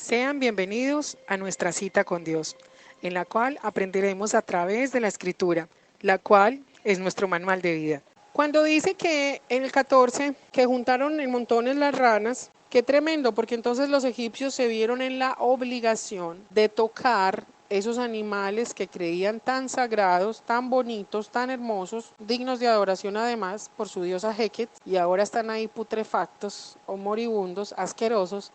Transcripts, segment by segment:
Sean bienvenidos a nuestra cita con Dios, en la cual aprenderemos a través de la Escritura, la cual es nuestro manual de vida. Cuando dice que en el 14, que juntaron en montones las ranas, qué tremendo, porque entonces los egipcios se vieron en la obligación de tocar esos animales que creían tan sagrados, tan bonitos, tan hermosos, dignos de adoración además por su diosa Heket, y ahora están ahí putrefactos o moribundos, asquerosos,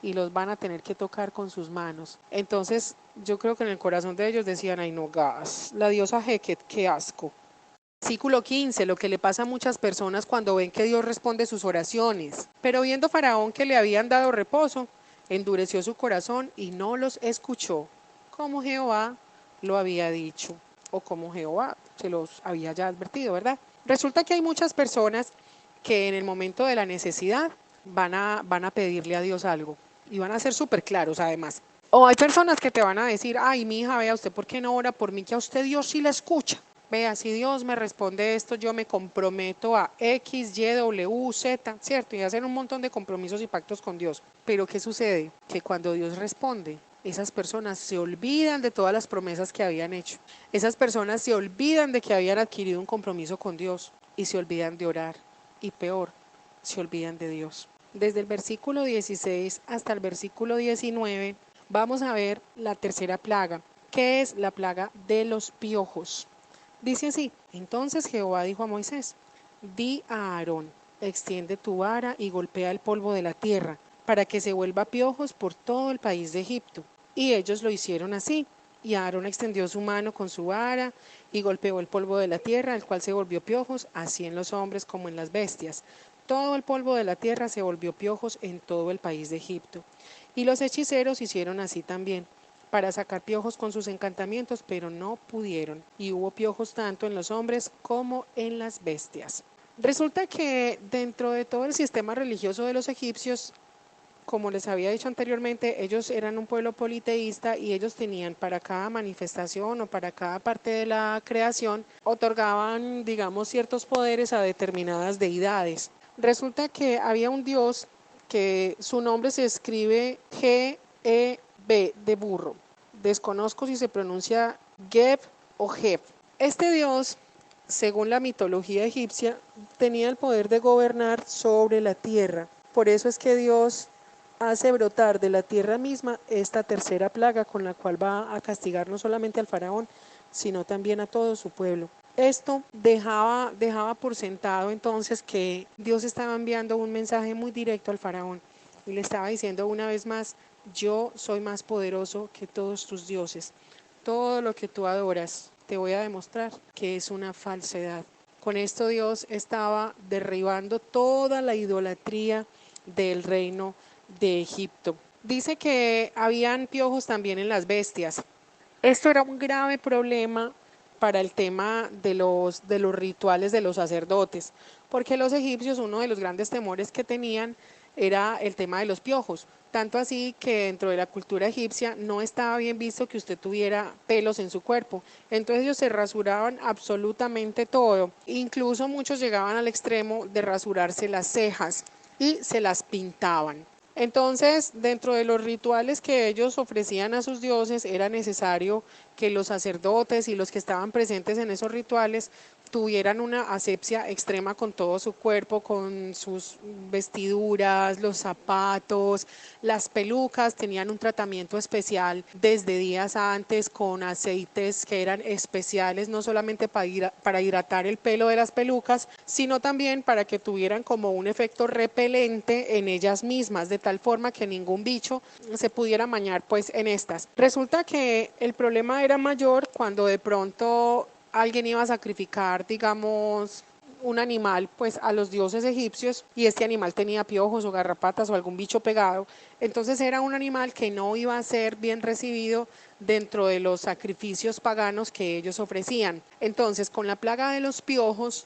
y los van a tener que tocar con sus manos. Entonces yo creo que en el corazón de ellos decían, ay no, gas, la diosa Heket, qué asco. Versículo 15, lo que le pasa a muchas personas cuando ven que Dios responde sus oraciones. Pero viendo Faraón que le habían dado reposo, endureció su corazón y no los escuchó, como Jehová lo había dicho, o como Jehová se los había ya advertido, ¿verdad? Resulta que hay muchas personas que en el momento de la necesidad van a pedirle a Dios algo y van a ser súper claros además. O hay personas que te van a decir, ay, mi hija, vea usted, ¿por qué no ora por mí? Que a usted Dios sí la escucha. Vea, si Dios me responde esto, yo me comprometo a X, Y, W, Z, ¿cierto? Y hacer un montón de compromisos y pactos con Dios. Pero ¿qué sucede? Que cuando Dios responde, esas personas se olvidan de todas las promesas que habían hecho. Esas personas se olvidan de que habían adquirido un compromiso con Dios y se olvidan de orar. Y peor, se olvidan de Dios. Desde el versículo 16 hasta el versículo 19 vamos a ver la tercera plaga, que es la plaga de los piojos. Dice así, entonces Jehová dijo a Moisés, di a Aarón, extiende tu vara y golpea el polvo de la tierra, para que se vuelva piojos por todo el país de Egipto. Y ellos lo hicieron así. Y Aarón extendió su mano con su vara y golpeó el polvo de la tierra, el cual se volvió piojos, así en los hombres como en las bestias. Todo el polvo de la tierra se volvió piojos en todo el país de Egipto. Y los hechiceros hicieron así también, para sacar piojos con sus encantamientos, pero no pudieron. Y hubo piojos tanto en los hombres como en las bestias. Resulta que dentro de todo el sistema religioso de los egipcios, como les había dicho anteriormente, ellos eran un pueblo politeísta y ellos tenían para cada manifestación o para cada parte de la creación, otorgaban, digamos, ciertos poderes a determinadas deidades. Resulta que había un dios que su nombre se escribe G-E-B de burro. Desconozco si se pronuncia Geb o Geb. Este dios, según la mitología egipcia, tenía el poder de gobernar sobre la tierra. Por eso es que Dios hace brotar de la tierra misma esta tercera plaga con la cual va a castigar no solamente al faraón, sino también a todo su pueblo. Esto dejaba por sentado entonces que Dios estaba enviando un mensaje muy directo al faraón y le estaba diciendo una vez más, yo soy más poderoso que todos tus dioses. Todo lo que tú adoras, te voy a demostrar que es una falsedad. Con esto Dios estaba derribando toda la idolatría del reino de Egipto. Dice que habían piojos también en las bestias. Esto era un grave problema para el tema de los rituales de los sacerdotes, porque los egipcios uno de los grandes temores que tenían era el tema de los piojos, tanto así que dentro de la cultura egipcia no estaba bien visto que usted tuviera pelos en su cuerpo, entonces ellos se rasuraban absolutamente todo, incluso muchos llegaban al extremo de rasurarse las cejas y se las pintaban. Entonces, dentro de los rituales que ellos ofrecían a sus dioses, era necesario que los sacerdotes y los que estaban presentes en esos rituales tuvieran una asepsia extrema con todo su cuerpo, con sus vestiduras, los zapatos, las pelucas, tenían un tratamiento especial desde días antes con aceites que eran especiales, no solamente para hidratar el pelo de las pelucas, sino también para que tuvieran como un efecto repelente en ellas mismas, de tal forma que ningún bicho se pudiera mañar pues en estas. Resulta que el problema era mayor cuando de pronto alguien iba a sacrificar, digamos, un animal pues a los dioses egipcios y este animal tenía piojos o garrapatas o algún bicho pegado, entonces era un animal que no iba a ser bien recibido dentro de los sacrificios paganos que ellos ofrecían. Entonces, con la plaga de los piojos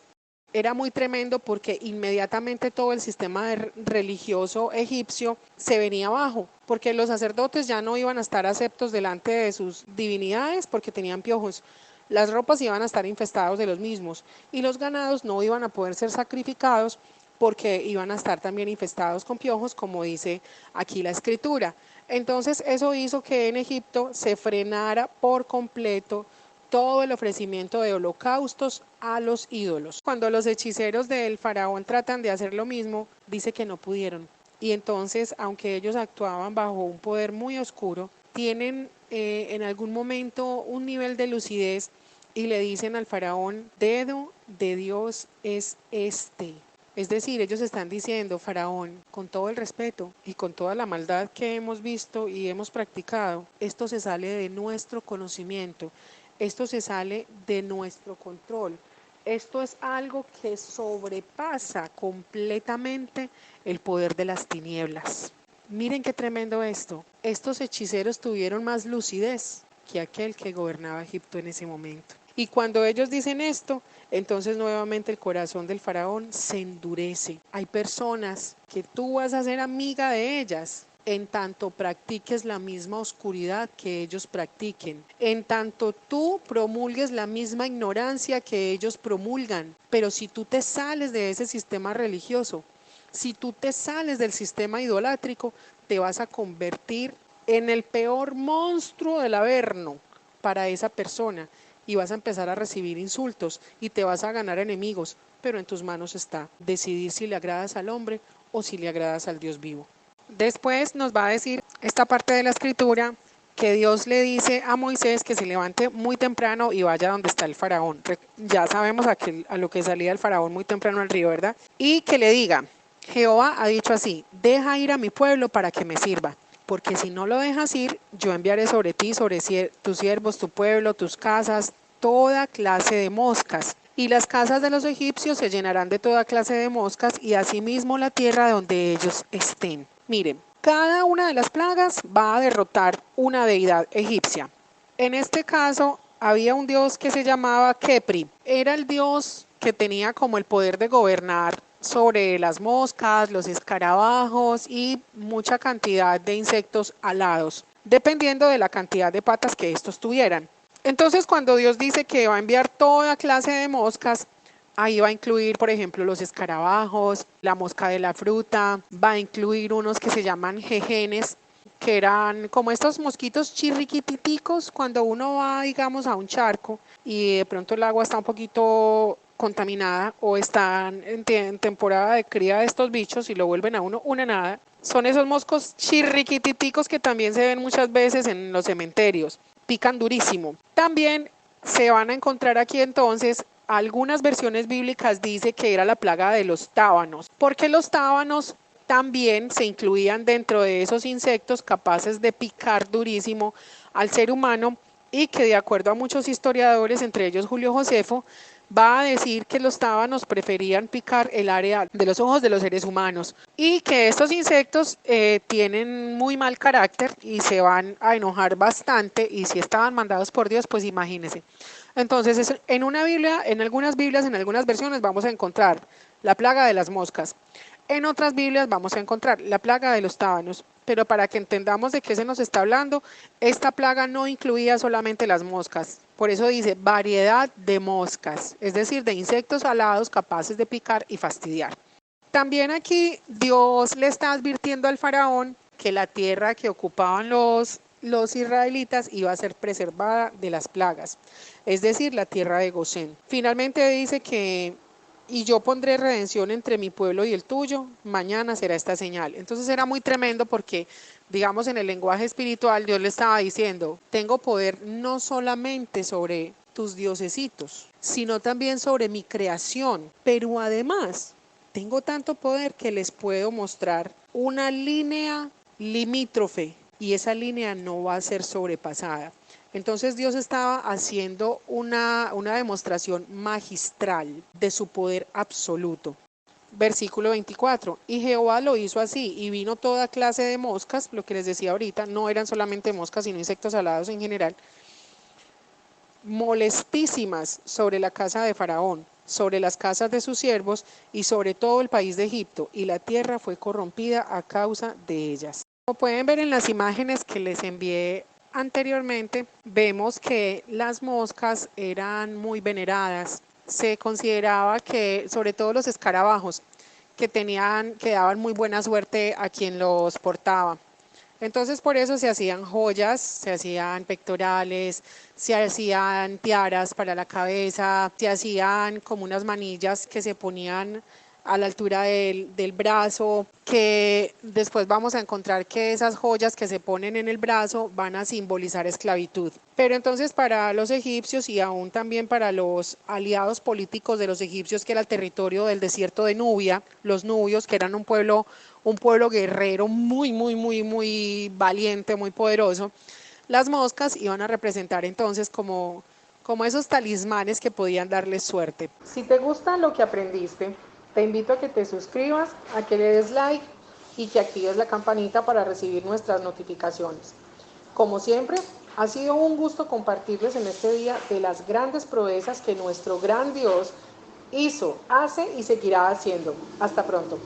era muy tremendo porque inmediatamente todo el sistema religioso egipcio se venía abajo, porque los sacerdotes ya no iban a estar aceptos delante de sus divinidades porque tenían piojos. Las ropas iban a estar infestados de los mismos y los ganados no iban a poder ser sacrificados porque iban a estar también infestados con piojos, como dice aquí la escritura. Entonces eso hizo que en Egipto se frenara por completo todo el ofrecimiento de holocaustos a los ídolos. Cuando los hechiceros del faraón tratan de hacer lo mismo, dice que no pudieron. Y entonces, aunque ellos actuaban bajo un poder muy oscuro, tienen en algún momento un nivel de lucidez y le dicen al faraón, dedo de Dios es este. Es decir, ellos están diciendo, faraón, con todo el respeto y con toda la maldad que hemos visto y hemos practicado, esto se sale de nuestro conocimiento, esto se sale de nuestro control. Esto es algo que sobrepasa completamente el poder de las tinieblas. Miren qué tremendo esto. Estos hechiceros tuvieron más lucidez que aquel que gobernaba Egipto en ese momento. Y cuando ellos dicen esto, entonces nuevamente el corazón del faraón se endurece. Hay personas que tú vas a ser amiga de ellas en tanto practiques la misma oscuridad que ellos practiquen, en tanto tú promulgues la misma ignorancia que ellos promulgan. Pero si tú te sales de ese sistema religioso, si tú te sales del sistema idolátrico, te vas a convertir en el peor monstruo del Averno para esa persona y vas a empezar a recibir insultos y te vas a ganar enemigos, pero en tus manos está decidir si le agradas al hombre o si le agradas al Dios vivo. Después nos va a decir esta parte de la escritura que Dios le dice a Moisés que se levante muy temprano y vaya donde está el faraón. Ya sabemos a lo que salía el faraón muy temprano al río, ¿verdad? Y que le diga, Jehová ha dicho así, deja ir a mi pueblo para que me sirva, porque si no lo dejas ir, yo enviaré sobre ti, sobre tus siervos, tu pueblo, tus casas, toda clase de moscas. Y las casas de los egipcios se llenarán de toda clase de moscas y asimismo la tierra donde ellos estén. Miren, cada una de las plagas va a derrotar una deidad egipcia. En este caso, había un dios que se llamaba Kepri. Era el dios que tenía como el poder de gobernar sobre las moscas, los escarabajos y mucha cantidad de insectos alados, dependiendo de la cantidad de patas que estos tuvieran. Entonces, cuando Dios dice que va a enviar toda clase de moscas, ahí va a incluir, por ejemplo, los escarabajos, la mosca de la fruta, va a incluir unos que se llaman jejenes, que eran como estos mosquitos chirriquititicos cuando uno va, digamos, a un charco y de pronto el agua está un poquito contaminada o están en temporada de cría de estos bichos y lo vuelven a uno una nada. Son esos moscos chirriquititicos que también se ven muchas veces en los cementerios. Pican durísimo. También se van a encontrar aquí entonces algunas versiones bíblicas dice que era la plaga de los tábanos, porque los tábanos también se incluían dentro de esos insectos capaces de picar durísimo al ser humano y que de acuerdo a muchos historiadores, entre ellos Julio Josefo, va a decir que los tábanos preferían picar el área de los ojos de los seres humanos y que estos insectos tienen muy mal carácter y se van a enojar bastante y si estaban mandados por Dios, pues imagínense. Entonces, en una Biblia, en algunas Biblias, en algunas versiones vamos a encontrar la plaga de las moscas. En otras Biblias vamos a encontrar la plaga de los tábanos, pero para que entendamos de qué se nos está hablando, esta plaga no incluía solamente las moscas. Por eso dice variedad de moscas, es decir, de insectos alados capaces de picar y fastidiar. También aquí Dios le está advirtiendo al faraón que la tierra que ocupaban los israelitas iba a ser preservada de las plagas, es decir, la tierra de Gosén. Finalmente dice que y yo pondré redención entre mi pueblo y el tuyo, mañana será esta señal. Entonces era muy tremendo porque, digamos, en el lenguaje espiritual Dios le estaba diciendo, tengo poder no solamente sobre tus diosesitos, sino también sobre mi creación, pero además tengo tanto poder que les puedo mostrar una línea limítrofe y esa línea no va a ser sobrepasada. Entonces Dios estaba haciendo una demostración magistral de su poder absoluto. Versículo 24, y Jehová lo hizo así, y vino toda clase de moscas, lo que les decía ahorita, no eran solamente moscas, sino insectos alados en general, molestísimas sobre la casa de Faraón, sobre las casas de sus siervos y sobre todo el país de Egipto, y la tierra fue corrompida a causa de ellas. Como pueden ver en las imágenes que les envié anteriormente, vemos que las moscas eran muy veneradas. Se consideraba que, sobre todo los escarabajos, que daban muy buena suerte a quien los portaba. Entonces por eso se hacían joyas, se hacían pectorales, se hacían tiaras para la cabeza, se hacían como unas manillas que se ponían a la altura del brazo, que después vamos a encontrar que esas joyas que se ponen en el brazo van a simbolizar esclavitud. Pero entonces para los egipcios y aún también para los aliados políticos de los egipcios, que era el territorio del desierto de Nubia, los nubios, que eran un pueblo guerrero muy valiente, muy poderoso, las moscas iban a representar entonces como esos talismanes que podían darles suerte. Si te gusta lo que aprendiste, te invito a que te suscribas, a que le des like y que actives la campanita para recibir nuestras notificaciones. Como siempre, ha sido un gusto compartirles en este día de las grandes proezas que nuestro gran Dios hizo, hace y seguirá haciendo. Hasta pronto.